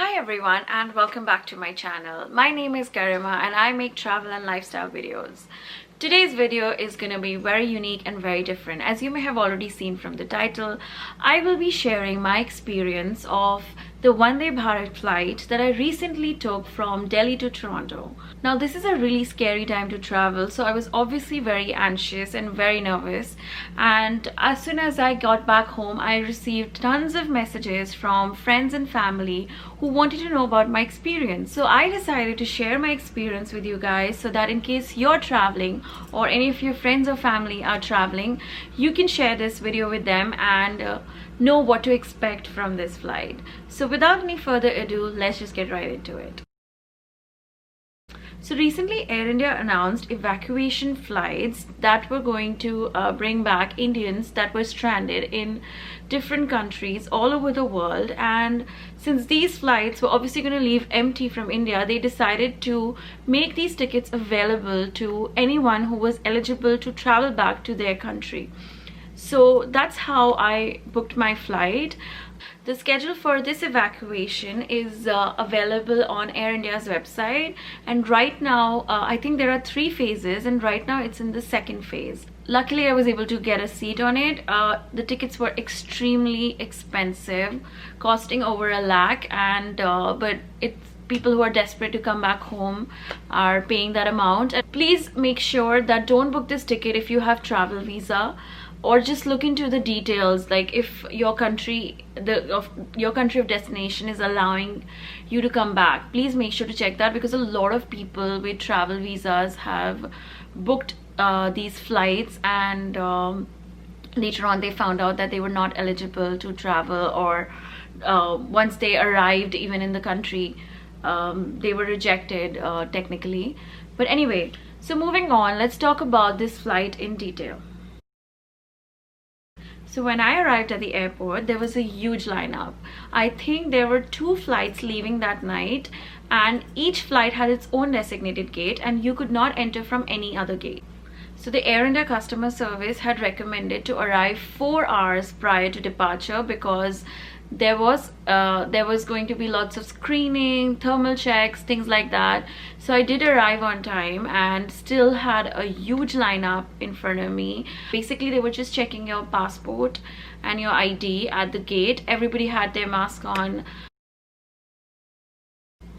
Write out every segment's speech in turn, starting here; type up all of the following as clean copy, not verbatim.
Hi everyone and welcome back to my channel. My name is Garima and I make travel and lifestyle videos. Today's video is going to be very unique and very different. As you may have already seen from the title, I will be sharing my experience of the Vande Bharat flight that I recently took from Delhi to Toronto. Now this is a really scary time to travel, so I was obviously very anxious and very nervous, and as soon as I got back home I received tons of messages from friends and family who wanted to know about my experience. So I decided to share my experience with you guys so that in case you're traveling or any of your friends or family are traveling, you can share this video with them and know what to expect from this flight. So without any further ado, let's just get right into it. So recently Air India announced evacuation flights that were going to bring back Indians that were stranded in different countries all over the world, and since these flights were obviously going to leave empty from India, they decided to make these tickets available to anyone who was eligible to travel back to their country. So that's how I booked my flight. The schedule for this evacuation is available on Air India's website, and right now I think there are 3 phases, and right now it's in the second phase. Luckily I was able to get a seat on it. The tickets were extremely expensive, costing over $1 lakh, and but it's people who are desperate to come back home are paying that amount. And please make sure that don't book this ticket if you have travel visa, or just look into the details, like if your country of destination is allowing you to come back. Please make sure to check that, because a lot of people with travel visas have booked these flights, and later on they found out that they were not eligible to travel, or once they arrived even in the country, they were rejected technically. But anyway, so moving on, let's talk about this flight in detail. So when I arrived at the airport, there was a huge lineup. I think there were 2 flights leaving that night, and each flight had its own designated gate and you could not enter from any other gate. So the Air India customer service had recommended to arrive 4 hours prior to departure, because there was going to be lots of screening, thermal checks, things like that. So I did arrive on time and still had a huge lineup in front of me. Basically they were just checking your passport and your ID at the gate. Everybody had their mask on.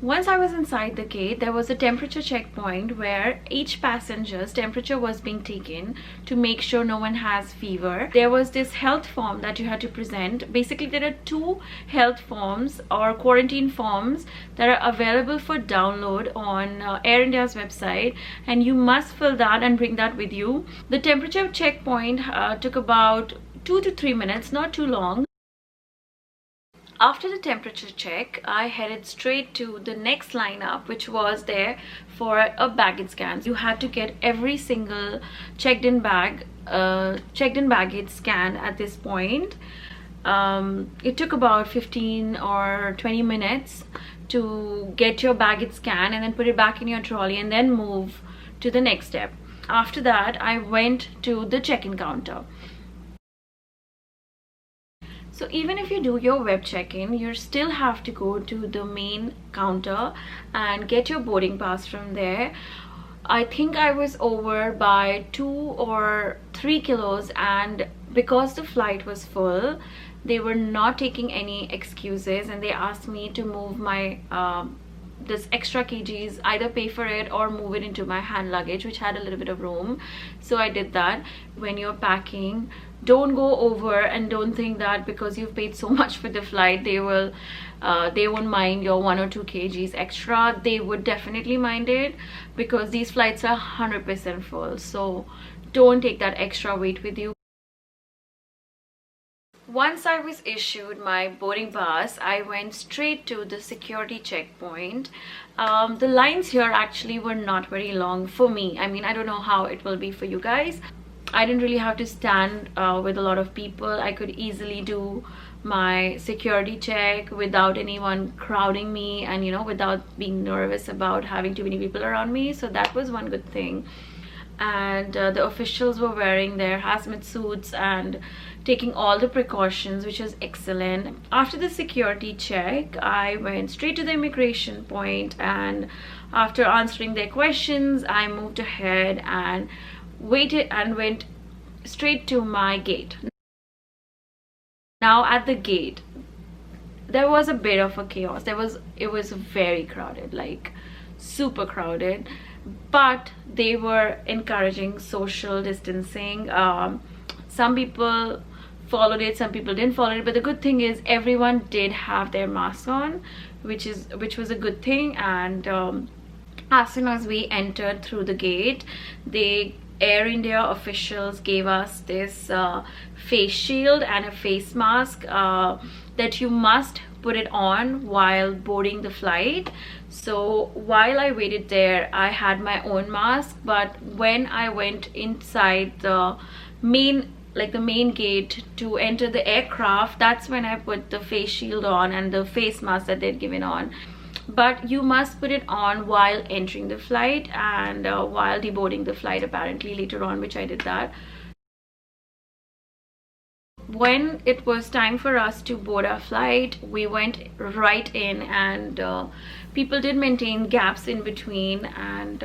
Once I was inside the gate, there was a temperature checkpoint where each passenger's temperature was being taken to make sure no one has fever. There was this health form that you had to present. Basically, there are 2 health forms or quarantine forms that are available for download on Air India's website, and you must fill that and bring that with you. The temperature checkpoint took about 2 to 3 minutes, not too long. After the temperature check, I headed straight to the next lineup, which was there for a baggage scan. You had to get every single checked-in baggage scanned at this point. It took about 15 or 20 minutes to get your baggage scanned and then put it back in your trolley and then move to the next step. After that, I went to the check-in counter. So even if you do your web check-in, you still have to go to the main counter and get your boarding pass from there. I think I was over by 2 or 3 kilos, and because the flight was full, they were not taking any excuses, and they asked me to move my this extra kgs, either pay for it or move it into my hand luggage, which had a little bit of room. So I did that. When you're packing, don't go over, and don't think that because you've paid so much for the flight they won't mind your 1 or 2 kgs extra. They would definitely mind it, because these flights are 100% full. So don't take that extra weight with you. Once I was issued my boarding pass, I went straight to the security checkpoint. The lines here actually were not very long for me. I mean, I don't know how it will be for you guys. I didn't really have to stand with a lot of people. I could easily do my security check without anyone crowding me, and without being nervous about having too many people around me. So that was one good thing. and the officials were wearing their hazmat suits and taking all the precautions, which was excellent. After the security check, I went straight to the immigration point, and after answering their questions, I moved ahead and waited and went straight to my gate. Now at the gate, there was a bit of a chaos. It was very crowded, like super crowded, but they were encouraging social distancing. Some people followed it, some people didn't follow it, but the good thing is everyone did have their masks on, which was a good thing. And as soon as we entered through the gate, the Air India officials gave us this face shield and a face mask that you must put it on while boarding the flight. So while I waited there, I had my own mask, but when I went inside the main gate to enter the aircraft, that's when I put the face shield on and the face mask that they'd given on. But you must put it on while entering the flight and while deboarding the flight, apparently later on, which I did that. When it was time for us to board our flight, we went right in, and people did maintain gaps in between. And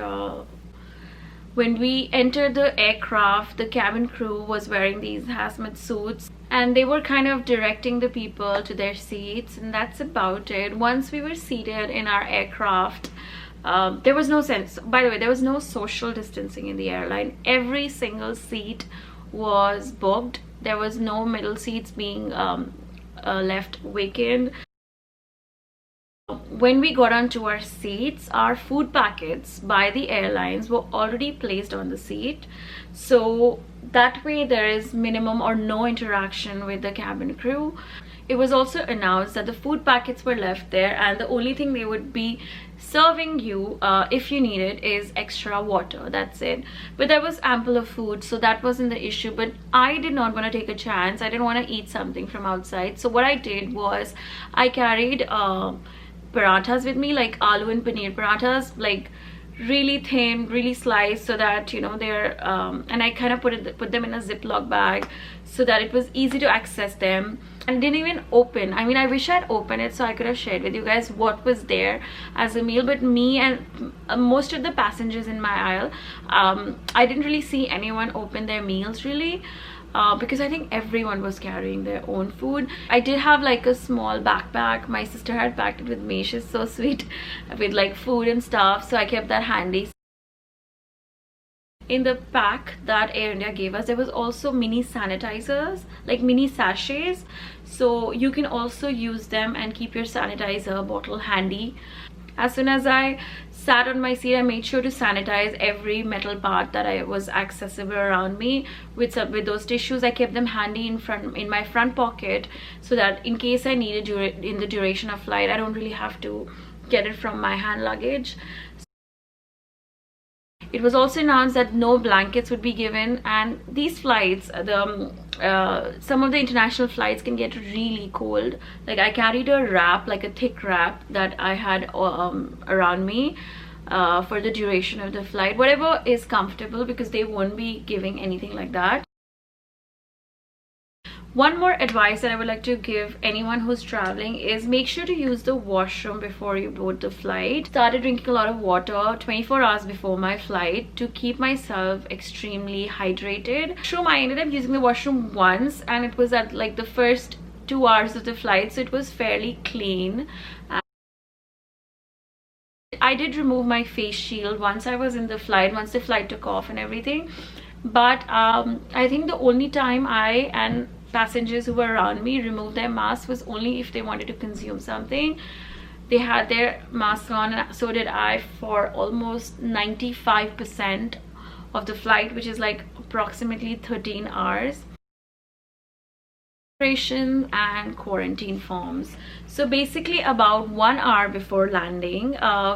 when we entered the aircraft, the cabin crew was wearing these hazmat suits, and they were kind of directing the people to their seats, and that's about it. Once we were seated in our aircraft, there was no sense, by the way, there was no social distancing in the airline. Every single seat was booked. There was no middle seats being left vacant. When we got onto our seats, our food packets by the airlines were already placed on the seat, so that way there is minimum or no interaction with the cabin crew. It was also announced that the food packets were left there, and the only thing they would be serving you if you need it is extra water. That's it. But there was ample of food, so that wasn't the issue. But I did not want to take a chance. I didn't want to eat something from outside, so what I did was I carried parathas with me, like aloo and paneer parathas, like really thin, really sliced, so that you know they're and I kind of put them in a Ziploc bag so that it was easy to access them. And didn't even open. I mean, I wish I'd opened it so I could have shared with you guys what was there as a meal, but me and most of the passengers in my aisle, I didn't really see anyone open their meals really. Because I think everyone was carrying their own food. I did have like a small backpack. My sister had packed it with me. She's so sweet, with like food and stuff, so I kept that handy. In the pack that Air India gave us, there was also mini sanitizers, like mini sachets, so you can also use them and keep your sanitizer bottle handy. As soon as I sat on my seat, I made sure to sanitize every metal part that was accessible around me with those tissues. I kept them handy in my front pocket, so that in case I need it in the duration of flight, I don't really have to get it from my hand luggage. It was also announced that no blankets would be given, and these flights, some of the international flights can get really cold. Like I carried a wrap, like a thick wrap that I had around me for the duration of the flight, whatever is comfortable, because they won't be giving anything like that. One more advice that I would like to give anyone who's traveling is make sure to use the washroom before you board the flight. Started drinking a lot of water 24 hours before my flight to keep myself extremely hydrated. I ended up using the washroom once, and it was at like the first 2 hours of the flight, so it was fairly clean. I did remove my face shield once I was in the flight, once the flight took off and everything. But I think the only time I and passengers who were around me removed their masks was only if they wanted to consume something. They had their masks on, and so did I, for almost 95% of the flight, which is like approximately 13 hours. And quarantine forms. So basically about 1 hour before landing,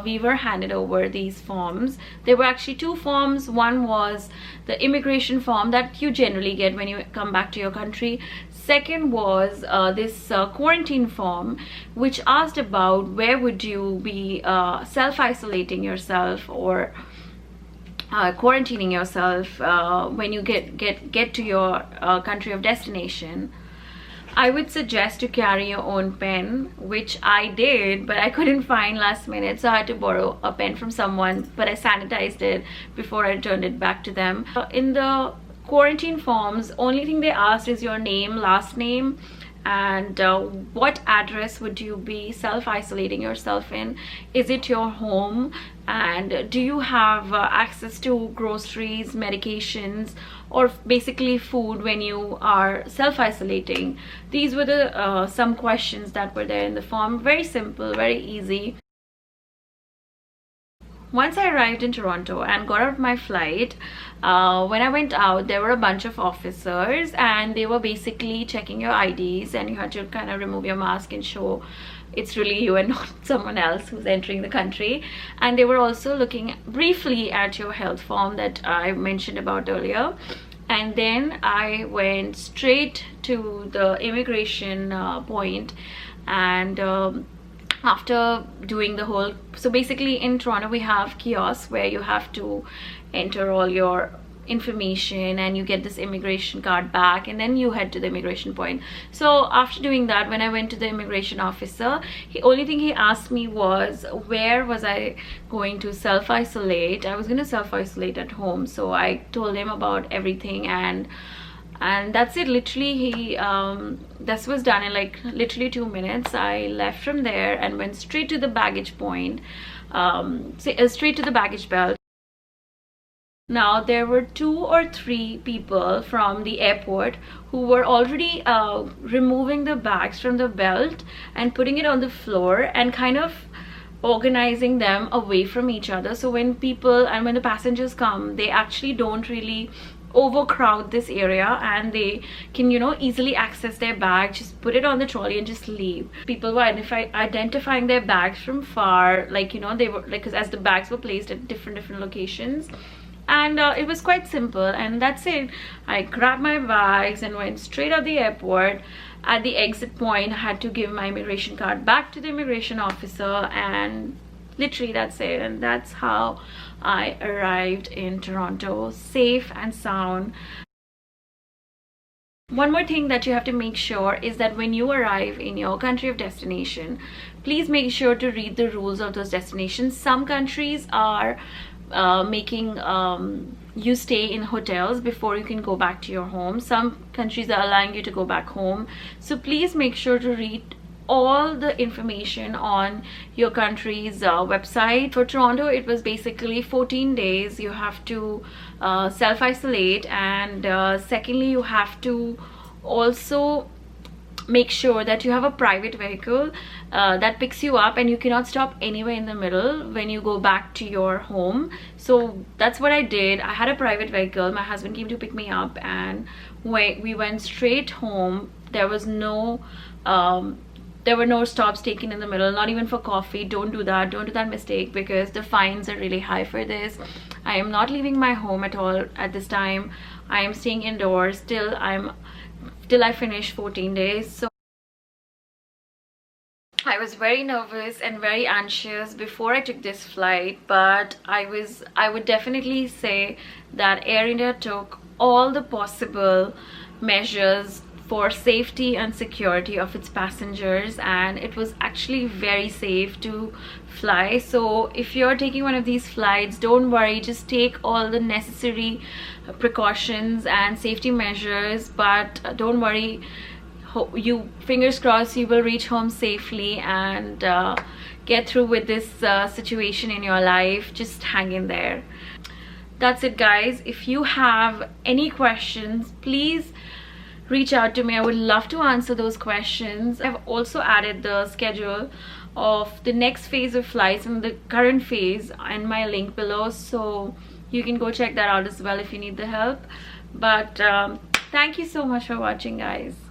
we were handed over these forms. There were actually two forms. One was the immigration form that you generally get when you come back to your country. Second was this quarantine form, which asked about where would you be self-isolating yourself, or quarantining yourself when you get to your country of destination, I would suggest to carry your own pen, which I did, but I couldn't find last minute, so I had to borrow a pen from someone, but I sanitized it before I returned it back to them. In the quarantine forms, only thing they asked is your name, last name, and what address would you be self-isolating yourself in. Is it your home, and do you have access to groceries, medications, or basically food when you are self-isolating. These were the some questions that were there in the form. Very simple, very easy. Once I arrived in Toronto and got out of my flight, when I went out, there were a bunch of officers and they were basically checking your IDs, and you had to kind of remove your mask and show it's really you and not someone else who's entering the country. And they were also looking briefly at your health form that I mentioned about earlier. And then I went straight to the immigration point, and after doing the whole, so basically in Toronto we have kiosks where you have to enter all your information and you get this immigration card back, and then you head to the immigration point. So after doing that, when I went to the immigration officer, the only thing he asked me was where was I going to self-isolate. I was going to self-isolate at home, so I told him about everything, and that's it. Literally he this was done in like literally 2 minutes. I left from there and went straight to the baggage point, straight to the baggage belt. Now there were 2 or 3 people from the airport who were already removing the bags from the belt and putting it on the floor and kind of organizing them away from each other. So when people and when the passengers come, they actually don't really overcrowd this area, and they can, you know, easily access their bag, just put it on the trolley and just leave. People were identifying their bags from far, like, you know, they were like, because as the bags were placed at different locations. And it was quite simple, and that's it. I grabbed my bags and went straight out the airport. At the exit point, I had to give my immigration card back to the immigration officer, and literally that's it. And that's how I arrived in Toronto, safe and sound. One more thing that you have to make sure is that when you arrive in your country of destination, please make sure to read the rules of those destinations. Some countries are making you stay in hotels before you can go back to your home. Some countries are allowing you to go back home. So please make sure to read all the information on your country's website. For Toronto, it was basically 14 days you have to self-isolate, and secondly, you have to also make sure that you have a private vehicle that picks you up, and you cannot stop anywhere in the middle when you go back to your home. So that's what I did. I had a private vehicle. My husband came to pick me up, and we went straight home. There was no there were no stops taken in the middle, not even for coffee. Don't do that mistake, because the fines are really high for this. I am not leaving my home at all at this time. I am staying indoors till I finish 14 days. So I was very nervous and very anxious before I took this flight, but I would definitely say that Air India took all the possible measures for safety and security of its passengers, and it was actually very safe to fly. So if you're taking one of these flights, don't worry, just take all the necessary precautions and safety measures, but don't worry, fingers crossed, you will reach home safely and get through with this situation in your life. Just hang in there. That's it, guys. If you have any questions, please reach out to me. I would love to answer those questions. I've also added the schedule of the next phase of flights and the current phase in my link below, so you can go check that out as well if you need the help. But thank you so much for watching, guys.